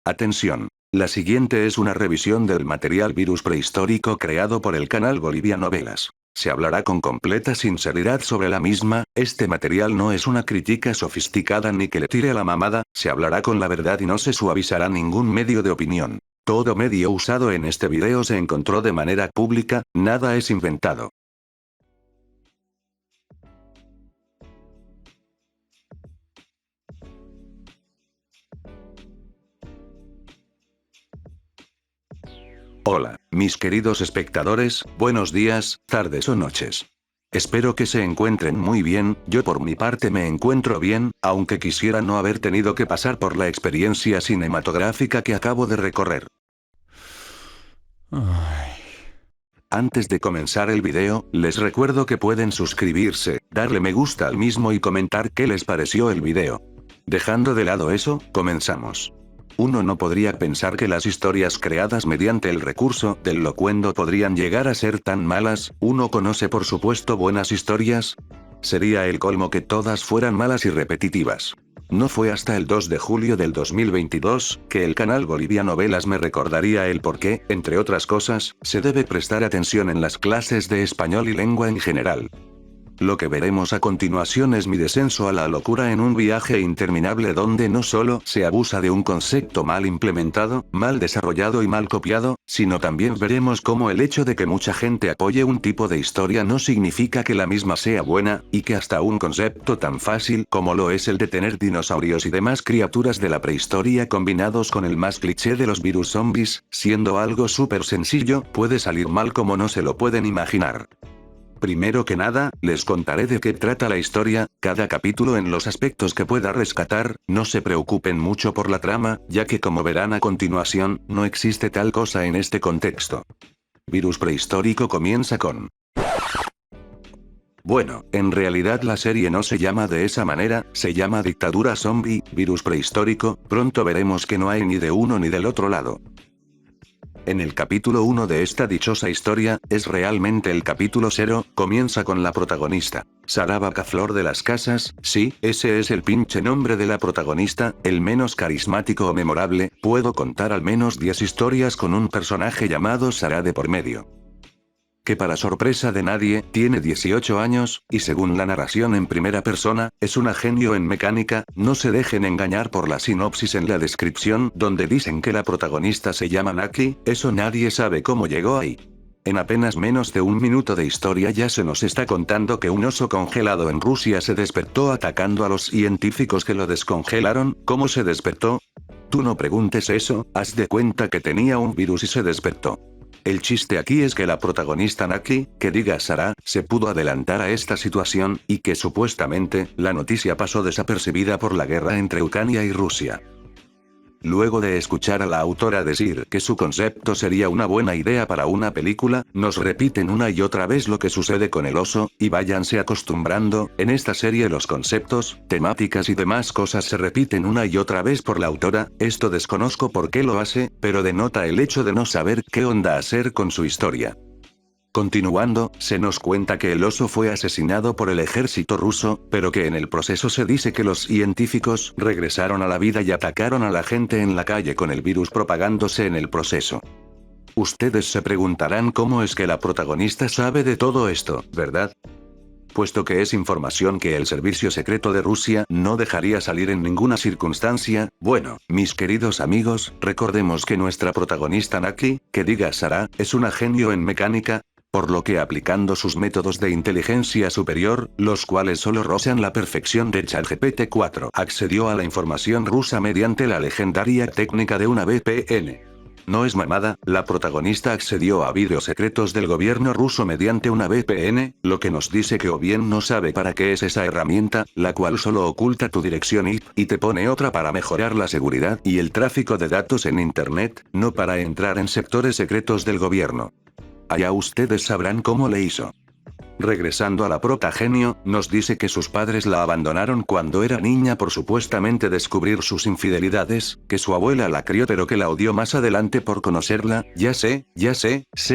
Atención. La siguiente es una revisión del material virus prehistórico creado por el canal Bolivia Novelas. Se hablará con completa sinceridad sobre la misma, este material no es una crítica sofisticada ni que le tire a la mamada, se hablará con la verdad y no se suavizará ningún medio de opinión. Todo medio usado en este video se encontró de manera pública, nada es inventado. Hola, mis queridos espectadores, buenos días, tardes o noches. Espero que se encuentren muy bien, yo por mi parte me encuentro bien, aunque quisiera no haber tenido que pasar por la experiencia cinematográfica que acabo de recorrer. Antes de comenzar el video, les recuerdo que pueden suscribirse, darle me gusta al mismo y comentar qué les pareció el video. Dejando de lado eso, comenzamos. Uno no podría pensar que las historias creadas mediante el recurso del locuendo podrían llegar a ser tan malas, uno conoce por supuesto buenas historias. Sería el colmo que todas fueran malas y repetitivas. No fue hasta el 2 de julio del 2022, que el canal Bolivia Novelas me recordaría el por qué, entre otras cosas, se debe prestar atención en las clases de español y lengua en general. Lo que veremos a continuación es mi descenso a la locura en un viaje interminable donde no solo se abusa de un concepto mal implementado, mal desarrollado y mal copiado, sino también veremos cómo el hecho de que mucha gente apoye un tipo de historia no significa que la misma sea buena, y que hasta un concepto tan fácil como lo es el de tener dinosaurios y demás criaturas de la prehistoria combinados con el más cliché de los virus zombies, siendo algo súper sencillo, puede salir mal como no se lo pueden imaginar. Primero que nada, les contaré de qué trata la historia, cada capítulo en los aspectos que pueda rescatar, no se preocupen mucho por la trama, ya que como verán a continuación, no existe tal cosa en este contexto. Virus prehistórico comienza con... Bueno, en realidad la serie no se llama de esa manera, se llama Dictadura Zombie, Virus prehistórico, pronto veremos que no hay ni de uno ni del otro lado. En el capítulo 1 de esta dichosa historia, es realmente el capítulo 0, comienza con la protagonista, Sara Bacaflor de las Casas, sí, ese es el pinche nombre de la protagonista, el menos carismático o memorable, puedo contar al menos 10 historias con un personaje llamado Sara de por medio. Que para sorpresa de nadie, tiene 18 años, y según la narración en primera persona, es una genio en mecánica, no se dejen engañar por la sinopsis en la descripción donde dicen que la protagonista se llama Naki, eso nadie sabe cómo llegó ahí. En apenas menos de un minuto de historia ya se nos está contando que un oso congelado en Rusia se despertó atacando a los científicos que lo descongelaron, ¿cómo se despertó? Tú no preguntes eso, haz de cuenta que tenía un virus y se despertó. El chiste aquí es que la protagonista Naki, que diga Sara, se pudo adelantar a esta situación, y que supuestamente, la noticia pasó desapercibida por la guerra entre Ucrania y Rusia. Luego de escuchar a la autora decir que su concepto sería una buena idea para una película, nos repiten una y otra vez lo que sucede con el oso, y váyanse acostumbrando, en esta serie los conceptos, temáticas y demás cosas se repiten una y otra vez por la autora, esto desconozco por qué lo hace, pero denota el hecho de no saber qué onda hacer con su historia. Continuando, se nos cuenta que el oso fue asesinado por el ejército ruso, pero que en el proceso se dice que los científicos regresaron a la vida y atacaron a la gente en la calle con el virus propagándose en el proceso. Ustedes se preguntarán cómo es que la protagonista sabe de todo esto, ¿verdad? Puesto que es información que el servicio secreto de Rusia no dejaría salir en ninguna circunstancia, bueno, mis queridos amigos, recordemos que nuestra protagonista Naki, que diga Sara, es una genio en mecánica, por lo que aplicando sus métodos de inteligencia superior, los cuales solo rozan la perfección de ChatGPT 4, accedió a la información rusa mediante la legendaria técnica de una VPN. No es mamada, la protagonista accedió a vídeos secretos del gobierno ruso mediante una VPN, lo que nos dice que o bien no sabe para qué es esa herramienta, la cual solo oculta tu dirección IP, y te pone otra para mejorar la seguridad y el tráfico de datos en Internet, no para entrar en sectores secretos del gobierno. Allá ustedes sabrán cómo le hizo. Regresando a la protagenio, nos dice que sus padres la abandonaron cuando era niña por supuestamente descubrir sus infidelidades, que su abuela la crió pero que la odió más adelante por conocerla, sé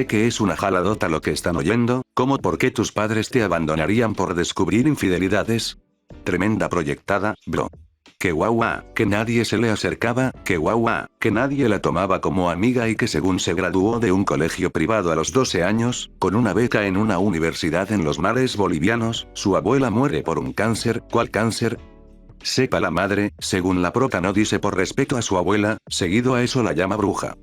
que es una jaladota lo que están oyendo, ¿cómo por qué tus padres te abandonarían por descubrir infidelidades? Tremenda proyectada, bro. Que guau, que nadie se le acercaba, que guau, que nadie la tomaba como amiga y que según se graduó de un colegio privado a los 12 años, con una beca en una universidad en los mares bolivianos, su abuela muere por un cáncer. ¿Cuál cáncer? Sepa la madre, según la prota no dice por respeto a su abuela, seguido a eso la llama bruja.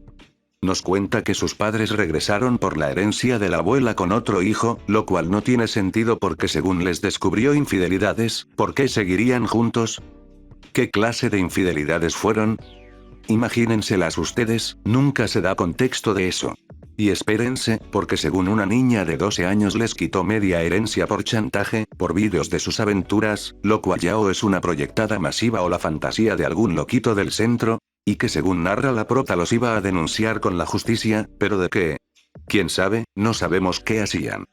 Nos cuenta que sus padres regresaron por la herencia de la abuela con otro hijo, lo cual no tiene sentido porque según les descubrió infidelidades, ¿por qué seguirían juntos? ¿Qué clase de infidelidades fueron? Imagínenselas ustedes, nunca se da contexto de eso. Y espérense, porque según una niña de 12 años les quitó media herencia por chantaje, por vídeos de sus aventuras, lo cual ya o es una proyectada masiva o la fantasía de algún loquito del centro, y que según narra la prota los iba a denunciar con la justicia, pero ¿de qué? ¿Quién sabe? No sabemos qué hacían.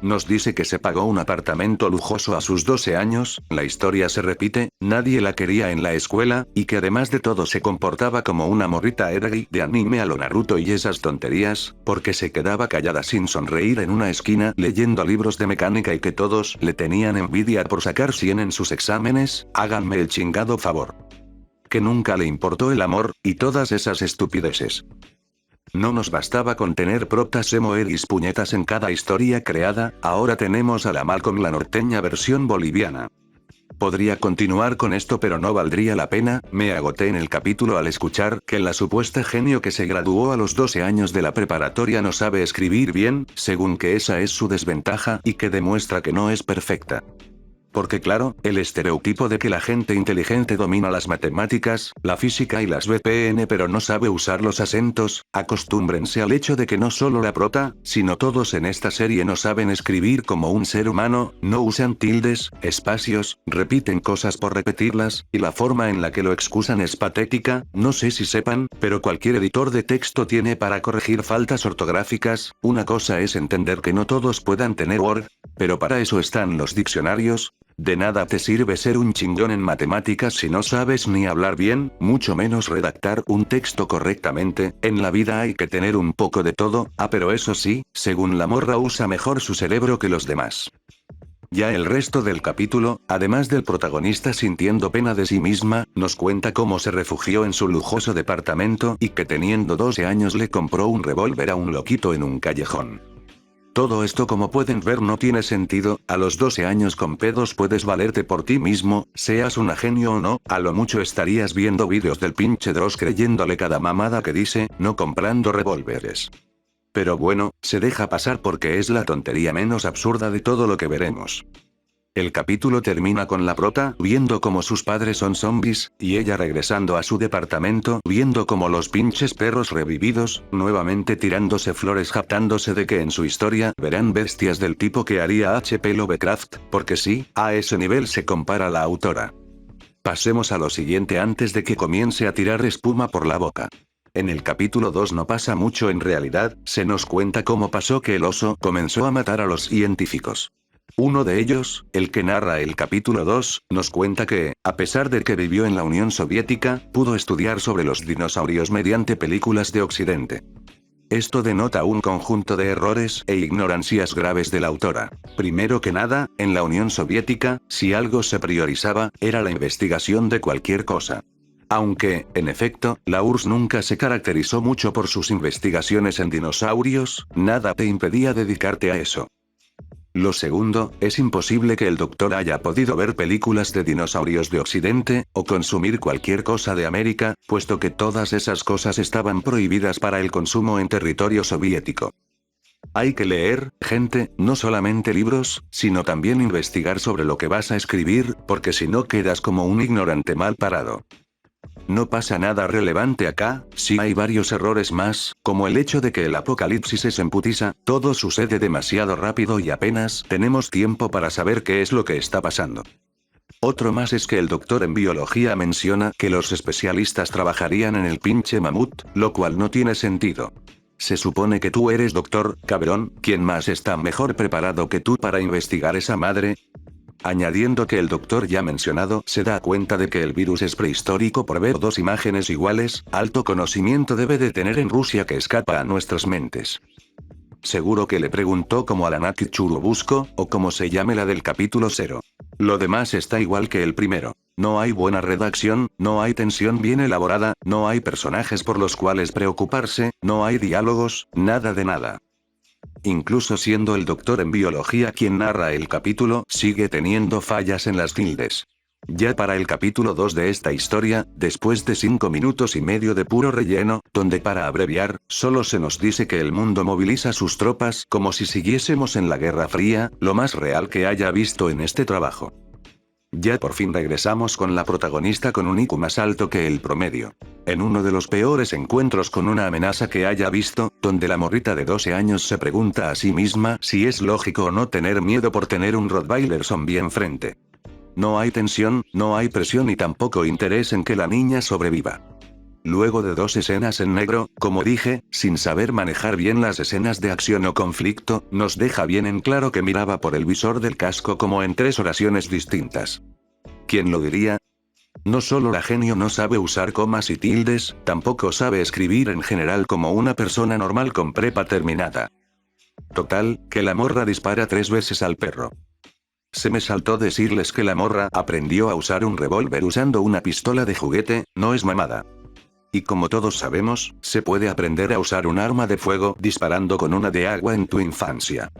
Nos dice que se pagó un apartamento lujoso a sus 12 años, la historia se repite, nadie la quería en la escuela, y que además de todo se comportaba como una morrita ergi de anime a lo Naruto y esas tonterías, porque se quedaba callada sin sonreír en una esquina leyendo libros de mecánica y que todos le tenían envidia por sacar 100 en sus exámenes, háganme el chingado favor. Que nunca le importó el amor, y todas esas estupideces. No nos bastaba con tener protas emo eris puñetas en cada historia creada, ahora tenemos a la Malcolm la norteña versión boliviana. Podría continuar con esto pero no valdría la pena, me agoté en el capítulo al escuchar que la supuesta genio que se graduó a los 12 años de la preparatoria no sabe escribir bien, según que esa es su desventaja y que demuestra que no es perfecta. Porque claro, el estereotipo de que la gente inteligente domina las matemáticas, la física y las VPN pero no sabe usar los acentos, acostúmbrense al hecho de que no solo la prota, sino todos en esta serie no saben escribir como un ser humano, no usan tildes, espacios, repiten cosas por repetirlas, y la forma en la que lo excusan es patética, no sé si sepan, pero cualquier editor de texto tiene para corregir faltas ortográficas, una cosa es entender que no todos puedan tener Word, pero para eso están los diccionarios. De nada te sirve ser un chingón en matemáticas si no sabes ni hablar bien, mucho menos redactar un texto correctamente, en la vida hay que tener un poco de todo, pero eso sí, según la morra usa mejor su cerebro que los demás. Ya el resto del capítulo, además del protagonista sintiendo pena de sí misma, nos cuenta cómo se refugió en su lujoso departamento y que teniendo 12 años le compró un revólver a un loquito en un callejón. Todo esto como pueden ver no tiene sentido, a los 12 años con pedos puedes valerte por ti mismo, seas una genio o no, a lo mucho estarías viendo vídeos del pinche Dross creyéndole cada mamada que dice, no comprando revólveres. Pero bueno, se deja pasar porque es la tontería menos absurda de todo lo que veremos. El capítulo termina con la prota viendo como sus padres son zombies, y ella regresando a su departamento viendo como los pinches perros revividos, nuevamente tirándose flores jactándose de que en su historia verán bestias del tipo que haría H.P. Lovecraft, porque sí, a ese nivel se compara la autora. Pasemos a lo siguiente antes de que comience a tirar espuma por la boca. En el capítulo 2 no pasa mucho en realidad, se nos cuenta cómo pasó que el oso comenzó a matar a los científicos. Uno de ellos, el que narra el capítulo 2, nos cuenta que, a pesar de que vivió en la Unión Soviética, pudo estudiar sobre los dinosaurios mediante películas de Occidente. Esto denota un conjunto de errores e ignorancias graves de la autora. Primero que nada, en la Unión Soviética, si algo se priorizaba, era la investigación de cualquier cosa. Aunque, en efecto, la URSS nunca se caracterizó mucho por sus investigaciones en dinosaurios, nada te impedía dedicarte a eso. Lo segundo, es imposible que el doctor haya podido ver películas de dinosaurios de Occidente, o consumir cualquier cosa de América, puesto que todas esas cosas estaban prohibidas para el consumo en territorio soviético. Hay que leer, gente, no solamente libros, sino también investigar sobre lo que vas a escribir, porque si no quedas como un ignorante mal parado. No pasa nada relevante acá, sí hay varios errores más, como el hecho de que el apocalipsis es en putiza, todo sucede demasiado rápido y apenas tenemos tiempo para saber qué es lo que está pasando. Otro más es que el doctor en biología menciona que los especialistas trabajarían en el pinche mamut, lo cual no tiene sentido. Se supone que tú eres doctor, cabrón, ¿quién más está mejor preparado que tú para investigar esa madre? Añadiendo que el doctor ya mencionado se da cuenta de que el virus es prehistórico por ver dos imágenes iguales, alto conocimiento debe de tener en Rusia que escapa a nuestras mentes. Seguro que le preguntó como a la Naki Churubusco, o como se llame la del capítulo 0. Lo demás está igual que el primero. No hay buena redacción, no hay tensión bien elaborada, no hay personajes por los cuales preocuparse, no hay diálogos, nada de nada. Incluso siendo el doctor en biología quien narra el capítulo, sigue teniendo fallas en las tildes. Ya para el capítulo 2 de esta historia, después de 5 minutos y medio de puro relleno, donde para abreviar, solo se nos dice que el mundo moviliza sus tropas como si siguiésemos en la Guerra Fría, lo más real que haya visto en este trabajo. Ya por fin regresamos con la protagonista con un IQ más alto que el promedio. En uno de los peores encuentros con una amenaza que haya visto, donde la morrita de 12 años se pregunta a sí misma si es lógico o no tener miedo por tener un Rottweiler zombie enfrente. No hay tensión, no hay presión y tampoco interés en que la niña sobreviva. Luego de 2 escenas en negro, como dije, sin saber manejar bien las escenas de acción o conflicto, nos deja bien en claro que miraba por el visor del casco como en 3 oraciones distintas. ¿Quién lo diría? No solo la genio no sabe usar comas y tildes, tampoco sabe escribir en general como una persona normal con prepa terminada. Total, que la morra dispara 3 veces al perro. Se me saltó decirles que la morra aprendió a usar un revólver usando una pistola de juguete, no es mamada. Y como todos sabemos, se puede aprender a usar un arma de fuego disparando con una de agua en tu infancia.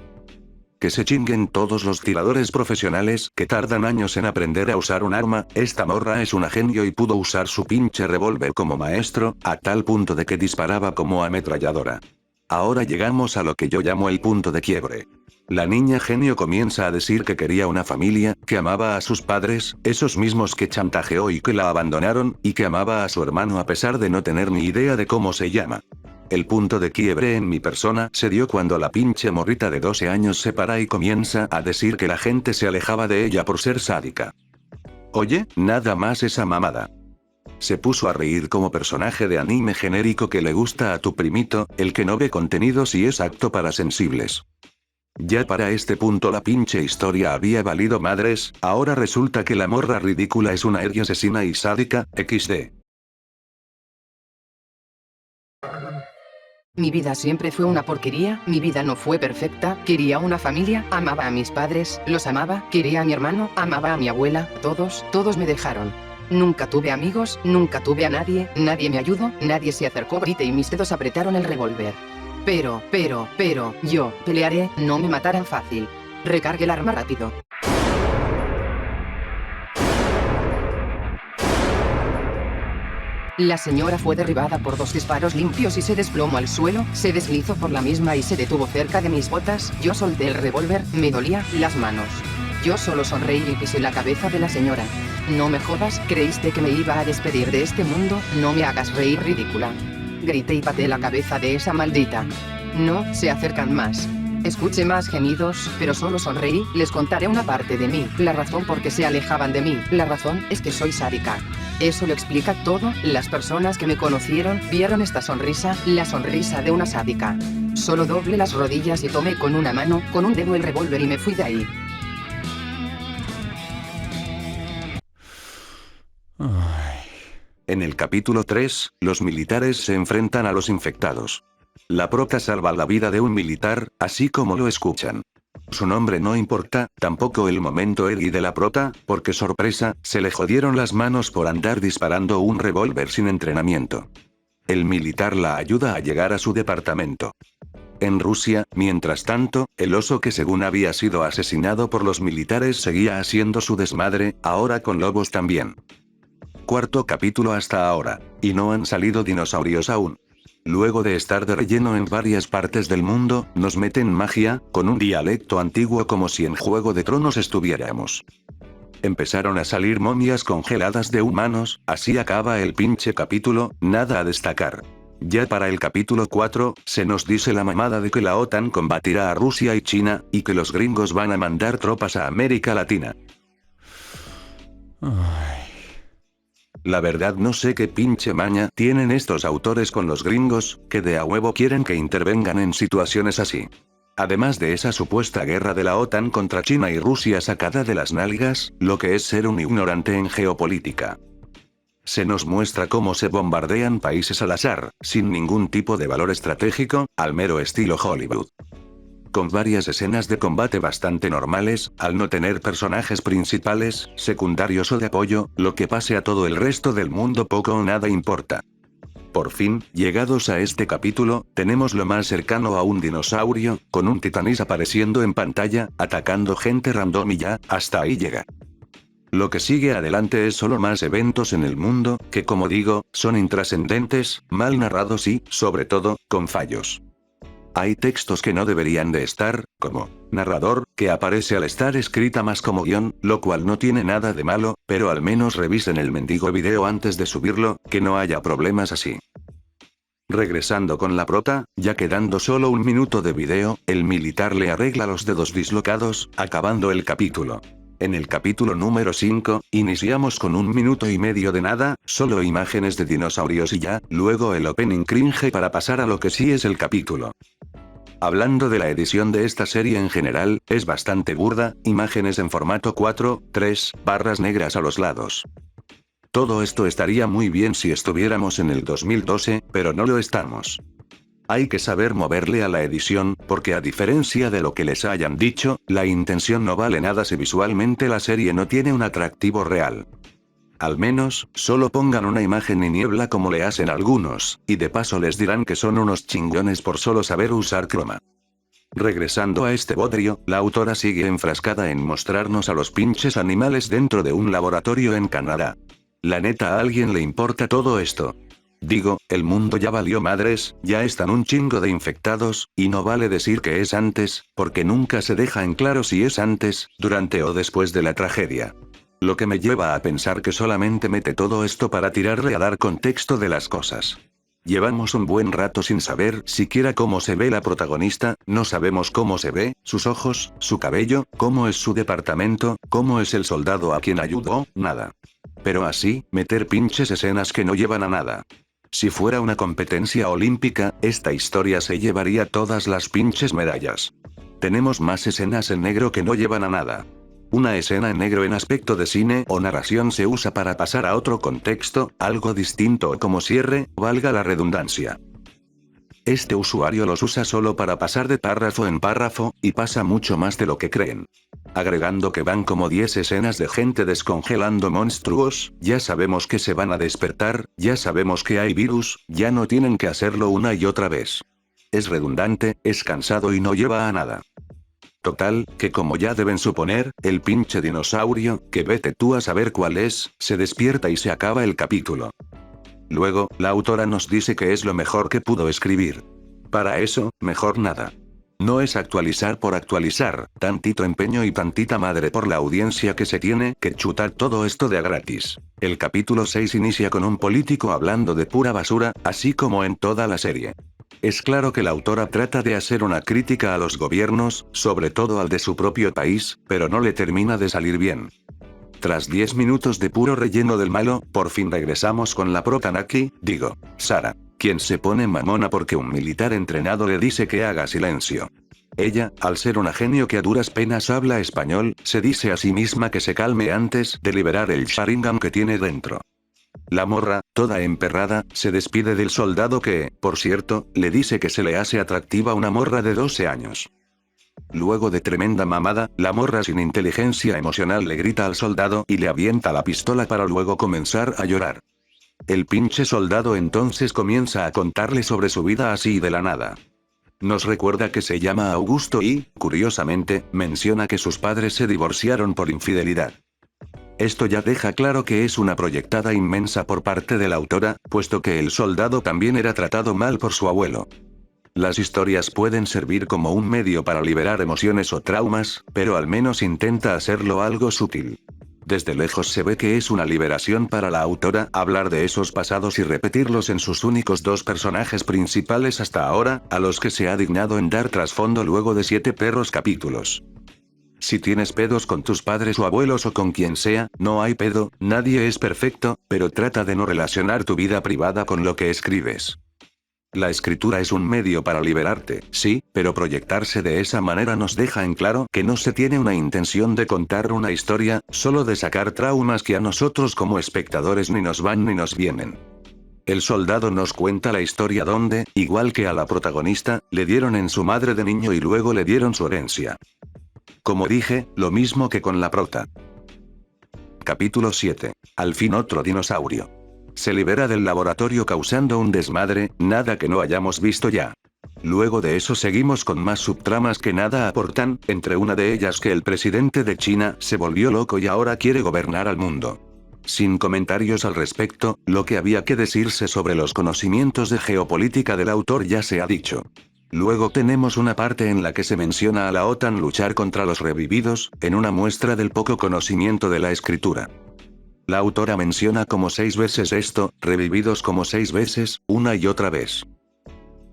Que se chinguen todos los tiradores profesionales que tardan años en aprender a usar un arma, esta morra es una genio y pudo usar su pinche revólver como maestro, a tal punto de que disparaba como ametralladora. Ahora llegamos a lo que yo llamo el punto de quiebre. La niña genio comienza a decir que quería una familia, que amaba a sus padres, esos mismos que chantajeó y que la abandonaron, y que amaba a su hermano a pesar de no tener ni idea de cómo se llama. El punto de quiebre en mi persona se dio cuando la pinche morrita de 12 años se para y comienza a decir que la gente se alejaba de ella por ser sádica. Oye, nada más esa mamada. Se puso a reír como personaje de anime genérico que le gusta a tu primito, el que no ve contenidos y es apto para sensibles. Ya para este punto la pinche historia había valido madres, ahora resulta que la morra ridícula es una hernia asesina y sádica, XD. Mi vida siempre fue una porquería, mi vida no fue perfecta, quería una familia, amaba a mis padres, los amaba, quería a mi hermano, amaba a mi abuela, todos me dejaron. Nunca tuve amigos, nunca tuve a nadie, nadie me ayudó, nadie se acercó, grité y mis dedos apretaron el revólver. Pero, yo, pelearé, no me matarán fácil. Recargue el arma rápido. La señora fue derribada por 2 disparos limpios y se desplomó al suelo, se deslizó por la misma y se detuvo cerca de mis botas, yo solté el revólver, me dolía las manos. Yo solo sonreí y pisé la cabeza de la señora. No me jodas, ¿creíste que me iba a despedir de este mundo? No me hagas reír, ridícula. Grité y pateé la cabeza de esa maldita. No, se acercan más. Escuché más gemidos, pero solo sonreí, les contaré una parte de mí, la razón por qué se alejaban de mí, la razón es que soy sádica. Eso lo explica todo, las personas que me conocieron, vieron esta sonrisa, la sonrisa de una sádica. Solo doblé las rodillas y tomé con una mano, con un dedo el revólver y me fui de ahí. En el capítulo 3, los militares se enfrentan a los infectados. La prota salva la vida de un militar, así como lo escuchan. Su nombre no importa, tampoco el momento eri de la prota, porque sorpresa, se le jodieron las manos por andar disparando un revólver sin entrenamiento. El militar la ayuda a llegar a su departamento. En Rusia, mientras tanto, el oso que según había sido asesinado por los militares seguía haciendo su desmadre, ahora con lobos también. 4º capítulo hasta ahora, y no han salido dinosaurios aún. Luego de estar de relleno en varias partes del mundo, nos meten magia, con un dialecto antiguo como si en Juego de Tronos estuviéramos. Empezaron a salir momias congeladas de humanos, así acaba el pinche capítulo, nada a destacar. Ya para el capítulo 4, se nos dice la mamada de que la OTAN combatirá a Rusia y China, y que los gringos van a mandar tropas a América Latina. La verdad no sé qué pinche maña tienen estos autores con los gringos, que de a huevo quieren que intervengan en situaciones así. Además de esa supuesta guerra de la OTAN contra China y Rusia sacada de las nalgas, lo que es ser un ignorante en geopolítica. Se nos muestra cómo se bombardean países al azar, sin ningún tipo de valor estratégico, al mero estilo Hollywood. con varias escenas de combate bastante normales, al no tener personajes principales, secundarios o de apoyo, lo que pase a todo el resto del mundo poco o nada importa. Por fin, llegados a este capítulo, tenemos lo más cercano a un dinosaurio, con un Titanis apareciendo en pantalla, atacando gente random y ya, hasta ahí llega. Lo que sigue adelante es solo más eventos en el mundo, que como digo, son intrascendentes, mal narrados y, sobre todo, con fallos. Hay textos que no deberían de estar, como narrador, que aparece al estar escrita más como guión, lo cual no tiene nada de malo, pero al menos revisen el mendigo video antes de subirlo, que no haya problemas así. Regresando con la prota, ya quedando solo un minuto de video, el militar le arregla los dedos dislocados, acabando el capítulo. En el capítulo número 5, iniciamos con 1 minuto y medio de nada, solo imágenes de dinosaurios y ya, luego el opening cringe para pasar a lo que sí es el capítulo. Hablando de la edición de esta serie en general, es bastante burda, imágenes en formato 4:3, barras negras a los lados. Todo esto estaría muy bien si estuviéramos en el 2012, pero no lo estamos. Hay que saber moverle a la edición, porque a diferencia de lo que les hayan dicho, la intención no vale nada si visualmente la serie no tiene un atractivo real. Al menos, solo pongan una imagen y niebla como le hacen algunos, y de paso les dirán que son unos chingones por solo saber usar croma. Regresando a este bodrio, la autora sigue enfrascada en mostrarnos a los pinches animales dentro de un laboratorio en Canadá. La neta, ¿a alguien le importa todo esto? Digo, el mundo ya valió madres, ya están un chingo de infectados, y no vale decir que es antes, porque nunca se deja en claro si es antes, durante o después de la tragedia. Lo que me lleva a pensar que solamente mete todo esto para tirarle a dar contexto de las cosas. Llevamos un buen rato sin saber siquiera cómo se ve la protagonista, no sabemos cómo se ve, sus ojos, su cabello, cómo es su departamento, cómo es el soldado a quien ayudó, nada. Pero así, meter pinches escenas que no llevan a nada. Si fuera una competencia olímpica, esta historia se llevaría todas las pinches medallas. Tenemos más escenas en negro que no llevan a nada. Una escena en negro en aspecto de cine o narración se usa para pasar a otro contexto, algo distinto o como cierre, valga la redundancia. Este usuario los usa solo para pasar de párrafo en párrafo, y pasa mucho más de lo que creen. Agregando que van como 10 escenas de gente descongelando monstruos, ya sabemos que se van a despertar, ya sabemos que hay virus, ya no tienen que hacerlo una y otra vez. Es redundante, es cansado y no lleva a nada. Total, que como ya deben suponer, el pinche dinosaurio, que vete tú a saber cuál es, se despierta y se acaba el capítulo. Luego, la autora nos dice que es lo mejor que pudo escribir. Para eso, mejor nada. No es actualizar por actualizar, tantito empeño y tantita madre por la audiencia que se tiene que chutar todo esto de a gratis. El capítulo 6 inicia con un político hablando de pura basura, así como en toda la serie. Es claro que la autora trata de hacer una crítica a los gobiernos, sobre todo al de su propio país, pero no le termina de salir bien. Tras 10 minutos de puro relleno del malo, por fin regresamos con la prota Naki, digo, Sara, quien se pone mamona porque un militar entrenado le dice que haga silencio. Ella, al ser una genio que a duras penas habla español, se dice a sí misma que se calme antes de liberar el Sharingan que tiene dentro. La morra, toda emperrada, se despide del soldado que, por cierto, le dice que se le hace atractiva una morra de 12 años. Luego de tremenda mamada, la morra sin inteligencia emocional le grita al soldado y le avienta la pistola para luego comenzar a llorar. El pinche soldado entonces comienza a contarle sobre su vida así de la nada. Nos recuerda que se llama Augusto y, curiosamente, menciona que sus padres se divorciaron por infidelidad. Esto ya deja claro que es una proyectada inmensa por parte de la autora, puesto que el soldado también era tratado mal por su abuelo. Las historias pueden servir como un medio para liberar emociones o traumas, pero al menos intenta hacerlo algo sutil. Desde lejos se ve que es una liberación para la autora hablar de esos pasados y repetirlos en sus únicos 2 personajes principales hasta ahora, a los que se ha dignado en dar trasfondo luego de 7 perros capítulos. Si tienes pedos con tus padres o abuelos o con quien sea, no hay pedo, nadie es perfecto, pero trata de no relacionar tu vida privada con lo que escribes. La escritura es un medio para liberarte, sí, pero proyectarse de esa manera nos deja en claro que no se tiene una intención de contar una historia, solo de sacar traumas que a nosotros como espectadores ni nos van ni nos vienen. El soldado nos cuenta la historia donde, igual que a la protagonista, le dieron en su madre de niño y luego le dieron su herencia. Como dije, lo mismo que con la prota. Capítulo 7. Al fin otro dinosaurio. Se libera del laboratorio causando un desmadre, nada que no hayamos visto ya. Luego de eso seguimos con más subtramas que nada aportan, entre una de ellas que el presidente de China se volvió loco y ahora quiere gobernar al mundo. Sin comentarios al respecto, lo que había que decirse sobre los conocimientos de geopolítica del autor ya se ha dicho. Luego tenemos una parte en la que se menciona a la OTAN luchar contra los revividos, en una muestra del poco conocimiento de la escritura. La autora menciona como 6 veces esto, revividos como 6 veces, una y otra vez.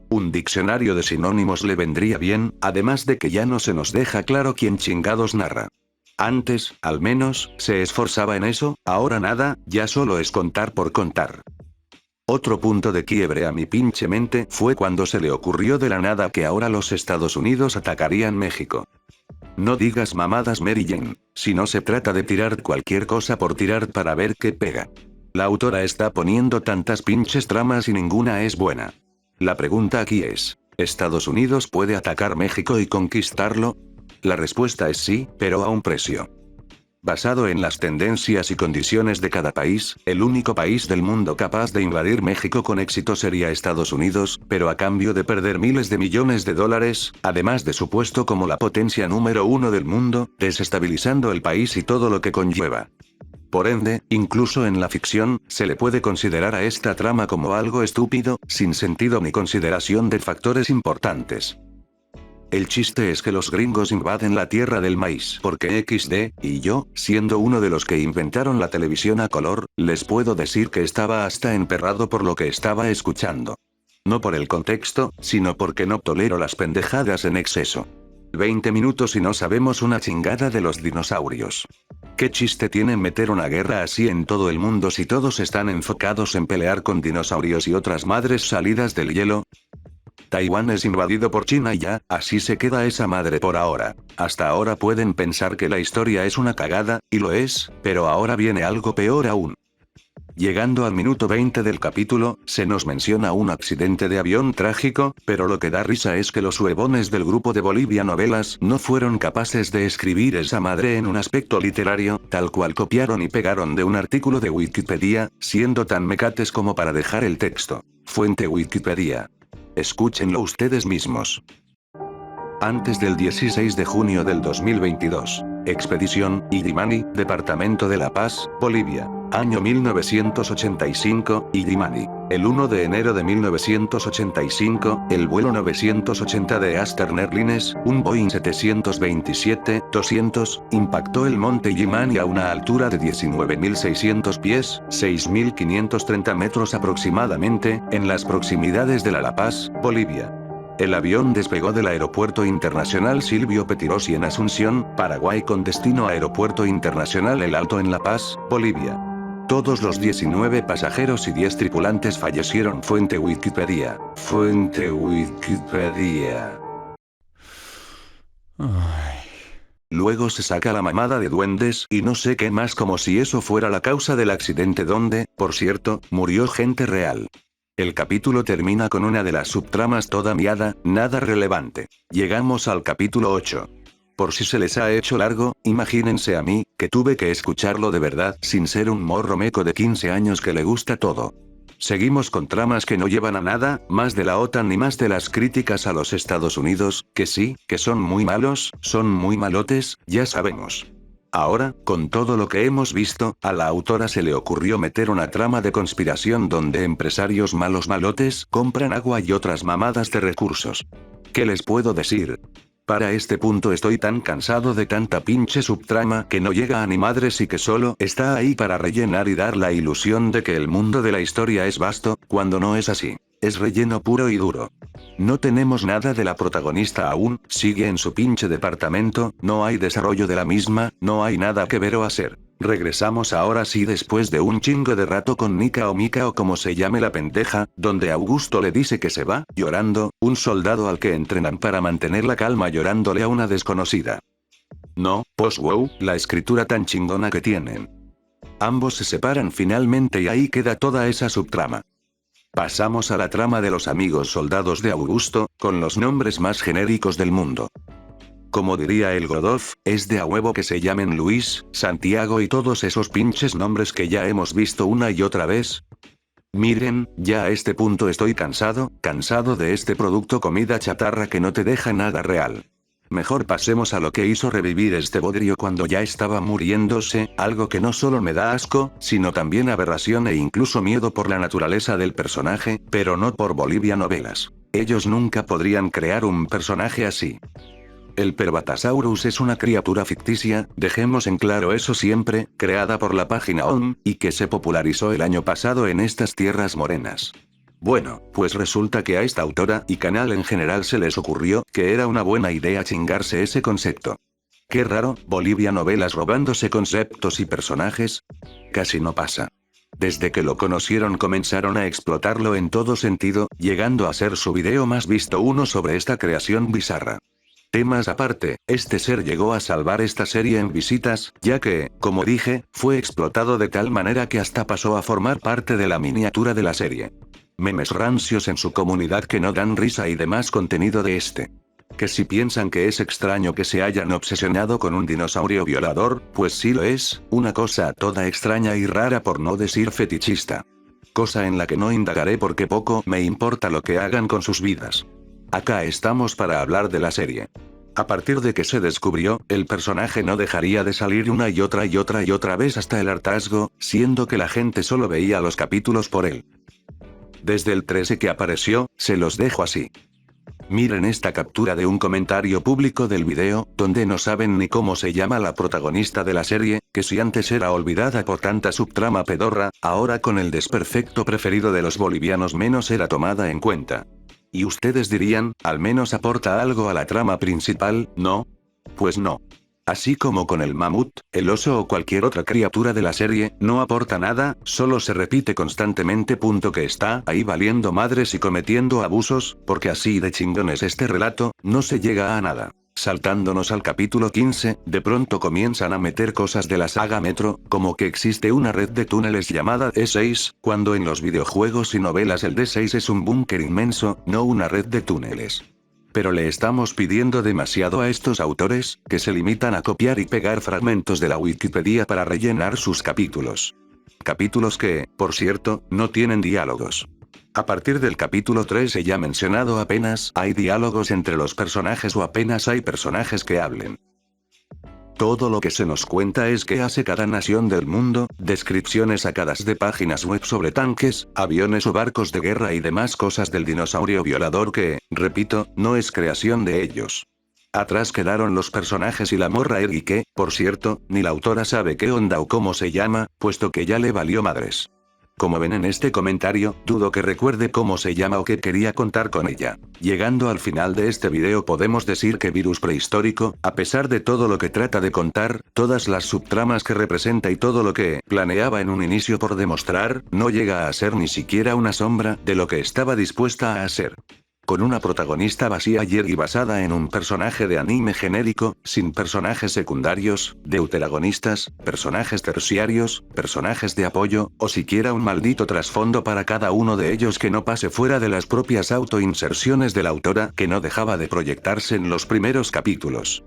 Un diccionario de sinónimos le vendría bien, además de que ya no se nos deja claro quién chingados narra. Antes, al menos, se esforzaba en eso, ahora nada, ya solo es contar por contar. Otro punto de quiebre a mi pinche mente fue cuando se le ocurrió de la nada que ahora los Estados Unidos atacarían México. No digas mamadas, Mary Jane, si no se trata de tirar cualquier cosa por tirar para ver qué pega. La autora está poniendo tantas pinches tramas y ninguna es buena. La pregunta aquí es, ¿Estados Unidos puede atacar México y conquistarlo? La respuesta es sí, pero a un precio. Basado en las tendencias y condiciones de cada país, el único país del mundo capaz de invadir México con éxito sería Estados Unidos, pero a cambio de perder miles de millones de dólares, además de su puesto como la potencia número 1 del mundo, desestabilizando el país y todo lo que conlleva. Por ende, incluso en la ficción, se le puede considerar a esta trama como algo estúpido, sin sentido ni consideración de factores importantes. El chiste es que los gringos invaden la tierra del maíz porque XD, y yo, siendo uno de los que inventaron la televisión a color, les puedo decir que estaba hasta emperrado por lo que estaba escuchando. No por el contexto, sino porque no tolero las pendejadas en exceso. 20 minutos y no sabemos una chingada de los dinosaurios. ¿Qué chiste tiene meter una guerra así en todo el mundo si todos están enfocados en pelear con dinosaurios y otras madres salidas del hielo? Taiwán es invadido por China y ya, así se queda esa madre por ahora. Hasta ahora pueden pensar que la historia es una cagada, y lo es, pero ahora viene algo peor aún. Llegando al minuto 20 del capítulo, se nos menciona un accidente de avión trágico, pero lo que da risa es que los huevones del grupo de Bolivia Novelas no fueron capaces de escribir esa madre en un aspecto literario, tal cual copiaron y pegaron de un artículo de Wikipedia, siendo tan mecates como para dejar el texto. Fuente Wikipedia. Escúchenlo ustedes mismos. Antes del 16 de junio del 2022. Expedición Illimani, Departamento de La Paz, Bolivia. Año 1985, Illimani. El 1 de enero de 1985, el vuelo 980 de Eastern Airlines, un Boeing 727-200, impactó el monte Illimani a una altura de 19.600 pies, 6.530 metros aproximadamente, en las proximidades de La Paz, Bolivia. El avión despegó del Aeropuerto Internacional Silvio Pettirossi en Asunción, Paraguay con destino a Aeropuerto Internacional El Alto en La Paz, Bolivia. Todos los 19 pasajeros y 10 tripulantes fallecieron. Fuente Wikipedia. Fuente Wikipedia. Luego se saca la mamada de duendes y no sé qué más como si eso fuera la causa del accidente donde, por cierto, murió gente real. El capítulo termina con una de las subtramas toda miada, nada relevante. Llegamos al capítulo 8. Por si se les ha hecho largo, imagínense a mí, que tuve que escucharlo de verdad sin ser un morro meco de 15 años que le gusta todo. Seguimos con tramas que no llevan a nada, más de la OTAN ni más de las críticas a los Estados Unidos, que sí, que son muy malos, son muy malotes, ya sabemos. Ahora, con todo lo que hemos visto, a la autora se le ocurrió meter una trama de conspiración donde empresarios malos malotes compran agua y otras mamadas de recursos. ¿Qué les puedo decir? Para este punto estoy tan cansado de tanta pinche subtrama que no llega a ni madres y que solo está ahí para rellenar y dar la ilusión de que el mundo de la historia es vasto, cuando no es así. Es relleno puro y duro. No tenemos nada de la protagonista aún, sigue en su pinche departamento, no hay desarrollo de la misma, no hay nada que ver o hacer. Regresamos ahora sí después de un chingo de rato con Mika o como se llame la pendeja, donde Augusto le dice que se va, llorando, un soldado al que entrenan para mantener la calma llorándole a una desconocida. No, pues wow, la escritura tan chingona que tienen. Ambos se separan finalmente y ahí queda toda esa subtrama. Pasamos a la trama de los amigos soldados de Augusto, con los nombres más genéricos del mundo. Como diría el Godot, es de a huevo que se llamen Luis, Santiago y todos esos pinches nombres que ya hemos visto una y otra vez. Miren, ya a este punto estoy cansado de este producto comida chatarra que no te deja nada real. Mejor pasemos a lo que hizo revivir este bodrio cuando ya estaba muriéndose, algo que no solo me da asco, sino también aberración e incluso miedo por la naturaleza del personaje, pero no por Bolivia Novelas. Ellos nunca podrían crear un personaje así. El Perbatasaurus es una criatura ficticia, dejemos en claro eso siempre, creada por la página OM, y que se popularizó el año pasado en estas tierras morenas. Bueno, pues resulta que a esta autora y canal en general se les ocurrió que era una buena idea chingarse ese concepto. Qué raro, Bolivia Novelas robándose conceptos y personajes. Casi no pasa. Desde que lo conocieron comenzaron a explotarlo en todo sentido, llegando a ser su video más visto uno sobre esta creación bizarra. Temas aparte, este ser llegó a salvar esta serie en visitas, ya que, como dije, fue explotado de tal manera que hasta pasó a formar parte de la miniatura de la serie. Memes rancios en su comunidad que no dan risa y demás contenido de este. Que si piensan que es extraño que se hayan obsesionado con un dinosaurio violador, pues sí lo es, una cosa toda extraña y rara por no decir fetichista. Cosa en la que no indagaré porque poco me importa lo que hagan con sus vidas. Acá estamos para hablar de la serie. A partir de que se descubrió, el personaje no dejaría de salir una y otra vez hasta el hartazgo, siendo que la gente solo veía los capítulos por él. Desde el 13 que apareció, se los dejo así. Miren esta captura de un comentario público del video, donde no saben ni cómo se llama la protagonista de la serie, que si antes era olvidada por tanta subtrama pedorra, ahora con el desperfecto preferido de los bolivianos menos era tomada en cuenta. Y ustedes dirían, al menos aporta algo a la trama principal, ¿no? Pues no. Así como con el mamut, el oso o cualquier otra criatura de la serie, no aporta nada, solo se repite constantemente. Punto que está ahí valiendo madres y cometiendo abusos, porque así de chingón es este relato, no se llega a nada. Saltándonos al capítulo 15, de pronto comienzan a meter cosas de la saga Metro, como que existe una red de túneles llamada D6, cuando en los videojuegos y novelas el D6 es un búnker inmenso, no una red de túneles. Pero le estamos pidiendo demasiado a estos autores, que se limitan a copiar y pegar fragmentos de la Wikipedia para rellenar sus capítulos. Capítulos que, por cierto, no tienen diálogos. A partir del capítulo 13 ya mencionado apenas hay diálogos entre los personajes o apenas hay personajes que hablen. Todo lo que se nos cuenta es qué hace cada nación del mundo, descripciones sacadas de páginas web sobre tanques, aviones o barcos de guerra y demás cosas del dinosaurio violador que, repito, no es creación de ellos. Atrás quedaron los personajes y la morra Eri que, por cierto, ni la autora sabe qué onda o cómo se llama, puesto que ya le valió madres. Como ven en este comentario, dudo que recuerde cómo se llama o qué quería contar con ella. Llegando al final de este video podemos decir que Virus Prehistórico, a pesar de todo lo que trata de contar, todas las subtramas que representa y todo lo que planeaba en un inicio por demostrar, no llega a ser ni siquiera una sombra de lo que estaba dispuesta a hacer. Con una protagonista vacía y basada en un personaje de anime genérico, sin personajes secundarios, deuteragonistas, personajes terciarios, personajes de apoyo, o siquiera un maldito trasfondo para cada uno de ellos que no pase fuera de las propias autoinserciones de la autora que no dejaba de proyectarse en los primeros capítulos.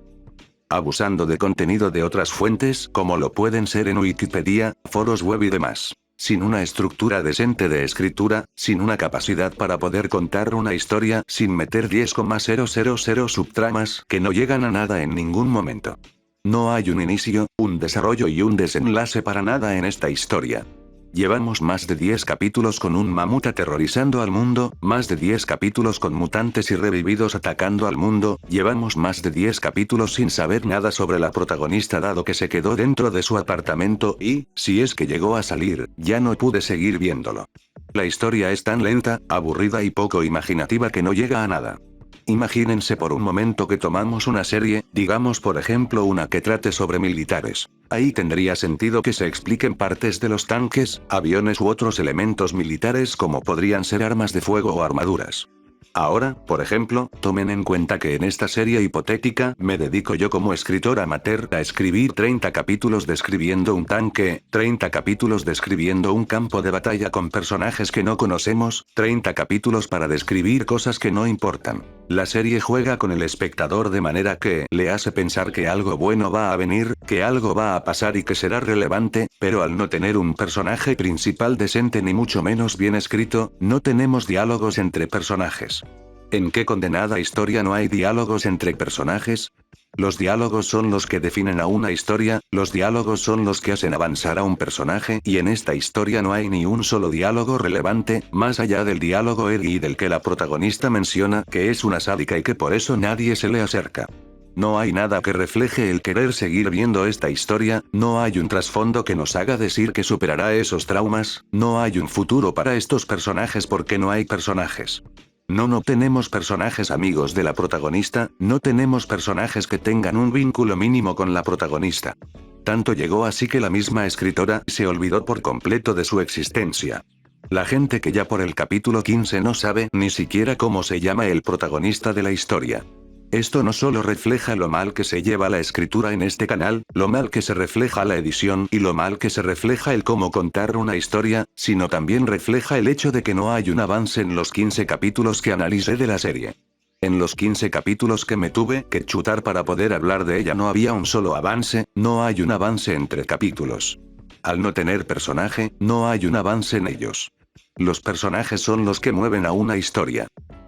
Abusando de contenido de otras fuentes, como lo pueden ser en Wikipedia, foros web y demás. Sin una estructura decente de escritura, sin una capacidad para poder contar una historia, sin meter 10,000 subtramas que no llegan a nada en ningún momento. No hay un inicio, un desarrollo y un desenlace para nada en esta historia. Llevamos más de 10 capítulos con un mamut aterrorizando al mundo, más de 10 capítulos con mutantes y revividos atacando al mundo, llevamos más de 10 capítulos sin saber nada sobre la protagonista dado que se quedó dentro de su apartamento y, si es que llegó a salir, ya no pude seguir viéndolo. La historia es tan lenta, aburrida y poco imaginativa que no llega a nada. Imagínense por un momento que tomamos una serie, digamos por ejemplo una que trate sobre militares. Ahí tendría sentido que se expliquen partes de los tanques, aviones u otros elementos militares como podrían ser armas de fuego o armaduras. Ahora, por ejemplo, tomen en cuenta que en esta serie hipotética, me dedico yo como escritor amateur a escribir 30 capítulos describiendo un tanque, 30 capítulos describiendo un campo de batalla con personajes que no conocemos, 30 capítulos para describir cosas que no importan. La serie juega con el espectador de manera que le hace pensar que algo bueno va a venir, que algo va a pasar y que será relevante, pero al no tener un personaje principal decente ni mucho menos bien escrito, no tenemos diálogos entre personajes. ¿En qué condenada historia no hay diálogos entre personajes? Los diálogos son los que definen a una historia, los diálogos son los que hacen avanzar a un personaje y en esta historia no hay ni un solo diálogo relevante, más allá del diálogo Ellie del que la protagonista menciona que es una sádica y que por eso nadie se le acerca. No hay nada que refleje el querer seguir viendo esta historia, no hay un trasfondo que nos haga decir que superará esos traumas, no hay un futuro para estos personajes porque no hay personajes. No tenemos personajes amigos de la protagonista, no tenemos personajes que tengan un vínculo mínimo con la protagonista. Tanto llegó así que la misma escritora se olvidó por completo de su existencia. La gente que ya por el capítulo 15 no sabe ni siquiera cómo se llama el protagonista de la historia. Esto no solo refleja lo mal que se lleva la escritura en este canal, lo mal que se refleja la edición y lo mal que se refleja el cómo contar una historia, sino también refleja el hecho de que no hay un avance en los 15 capítulos que analicé de la serie. En los 15 capítulos que me tuve que chutar para poder hablar de ella no había un solo avance, no hay un avance entre capítulos. Al no tener personaje, no hay un avance en ellos. Los personajes son los que mueven a una historia.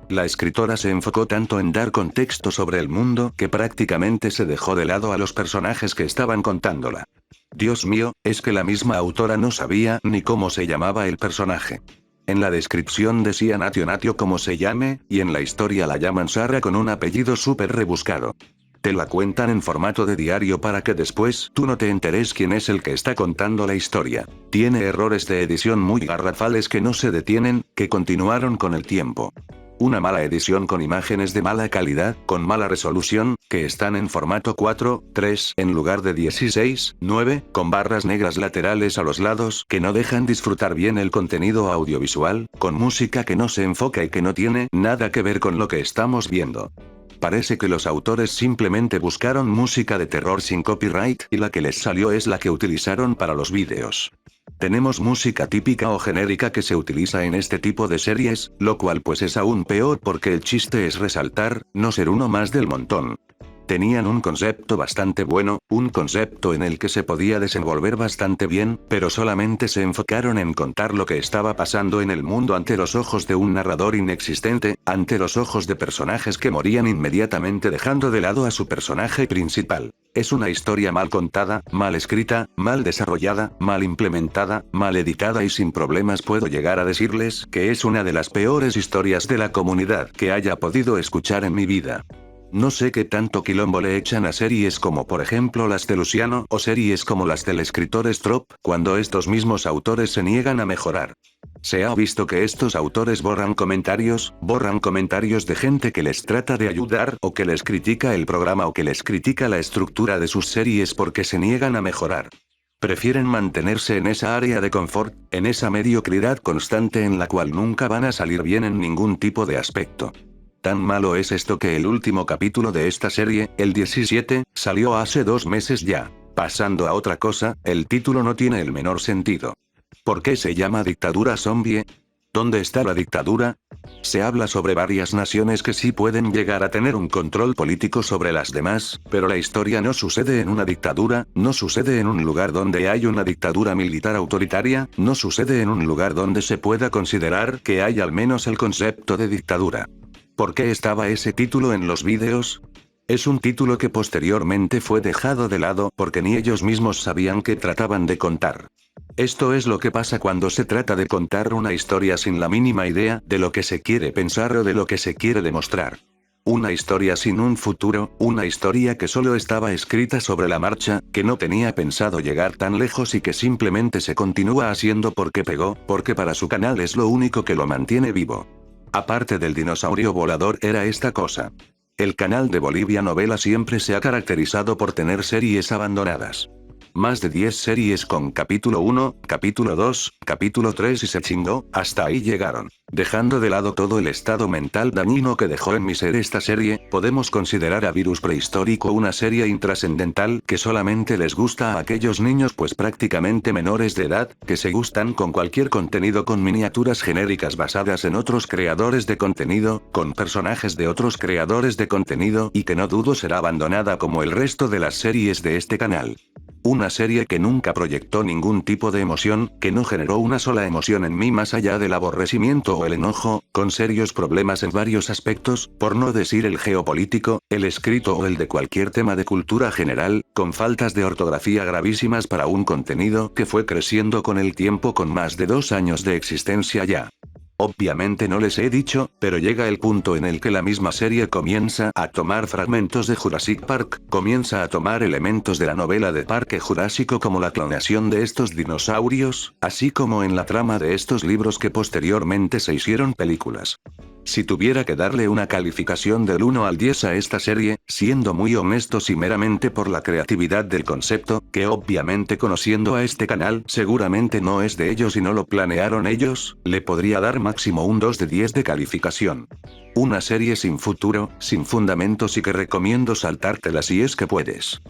La escritora se enfocó tanto en dar contexto sobre el mundo que prácticamente se dejó de lado a los personajes que estaban contándola. Dios mío, es que la misma autora no sabía ni cómo se llamaba el personaje. En la descripción decía Natio como se llame, y en la historia la llaman Sarah con un apellido súper rebuscado. Te la cuentan en formato de diario para que después tú no te enteres quién es el que está contando la historia. Tiene errores de edición muy garrafales que no se detienen, que continuaron con el tiempo. Una mala edición con imágenes de mala calidad, con mala resolución, que están en formato 4:3 en lugar de 16:9, con barras negras laterales a los lados que no dejan disfrutar bien el contenido audiovisual, con música que no se enfoca y que no tiene nada que ver con lo que estamos viendo. Parece que los autores simplemente buscaron música de terror sin copyright y la que les salió es la que utilizaron para los vídeos. Tenemos música típica o genérica que se utiliza en este tipo de series, lo cual pues es aún peor porque el chiste es resaltar, no ser uno más del montón. Tenían un concepto bastante bueno, un concepto en el que se podía desenvolver bastante bien, pero solamente se enfocaron en contar lo que estaba pasando en el mundo ante los ojos de un narrador inexistente, ante los ojos de personajes que morían inmediatamente dejando de lado a su personaje principal. Es una historia mal contada, mal escrita, mal desarrollada, mal implementada, mal editada y sin problemas puedo llegar a decirles que es una de las peores historias de la comunidad que haya podido escuchar en mi vida. No sé qué tanto quilombo le echan a series como por ejemplo las de Luciano o series como las del escritor Strop, cuando estos mismos autores se niegan a mejorar. Se ha visto que estos autores borran comentarios de gente que les trata de ayudar o que les critica el programa o que les critica la estructura de sus series porque se niegan a mejorar. Prefieren mantenerse en esa área de confort, en esa mediocridad constante en la cual nunca van a salir bien en ningún tipo de aspecto. Tan malo es esto que el último capítulo de esta serie, el 17, salió hace 2 meses ya. Pasando a otra cosa, el título no tiene el menor sentido. ¿Por qué se llama dictadura zombie? ¿Dónde está la dictadura? Se habla sobre varias naciones que sí pueden llegar a tener un control político sobre las demás, pero la historia no sucede en una dictadura, no sucede en un lugar donde hay una dictadura militar autoritaria, no sucede en un lugar donde se pueda considerar que hay al menos el concepto de dictadura. ¿Por qué estaba ese título en los vídeos? Es un título que posteriormente fue dejado de lado porque ni ellos mismos sabían qué trataban de contar. Esto es lo que pasa cuando se trata de contar una historia sin la mínima idea de lo que se quiere pensar o de lo que se quiere demostrar. Una historia sin un futuro, una historia que solo estaba escrita sobre la marcha, que no tenía pensado llegar tan lejos y que simplemente se continúa haciendo porque pegó, porque para su canal es lo único que lo mantiene vivo. Aparte del dinosaurio volador era esta cosa. El canal de Bolivia Novela siempre se ha caracterizado por tener series abandonadas. Más de 10 series con capítulo 1, capítulo 2, capítulo 3 y se chingó, hasta ahí llegaron. Dejando de lado todo el estado mental dañino que dejó en mi ser esta serie, podemos considerar a Virus Prehistórico una serie intrascendental que solamente les gusta a aquellos niños pues prácticamente menores de edad, que se gustan con cualquier contenido con miniaturas genéricas basadas en otros creadores de contenido, con personajes de otros creadores de contenido y que no dudo será abandonada como el resto de las series de este canal. Una serie que nunca proyectó ningún tipo de emoción, que no generó una sola emoción en mí más allá del aborrecimiento o el enojo, con serios problemas en varios aspectos, por no decir el geopolítico, el escrito o el de cualquier tema de cultura general, con faltas de ortografía gravísimas para un contenido que fue creciendo con el tiempo con más de 2 años de existencia ya. Obviamente no les he dicho, pero llega el punto en el que la misma serie comienza a tomar fragmentos de Jurassic Park, comienza a tomar elementos de la novela de Parque Jurásico como la clonación de estos dinosaurios, así como en la trama de estos libros que posteriormente se hicieron películas. Si tuviera que darle una calificación del 1 al 10 a esta serie, siendo muy honestos y meramente por la creatividad del concepto, que obviamente conociendo a este canal seguramente no es de ellos y no lo planearon ellos, le podría dar máximo un 2 de 10 de calificación. Una serie sin futuro, sin fundamentos y que recomiendo saltártela si es que puedes.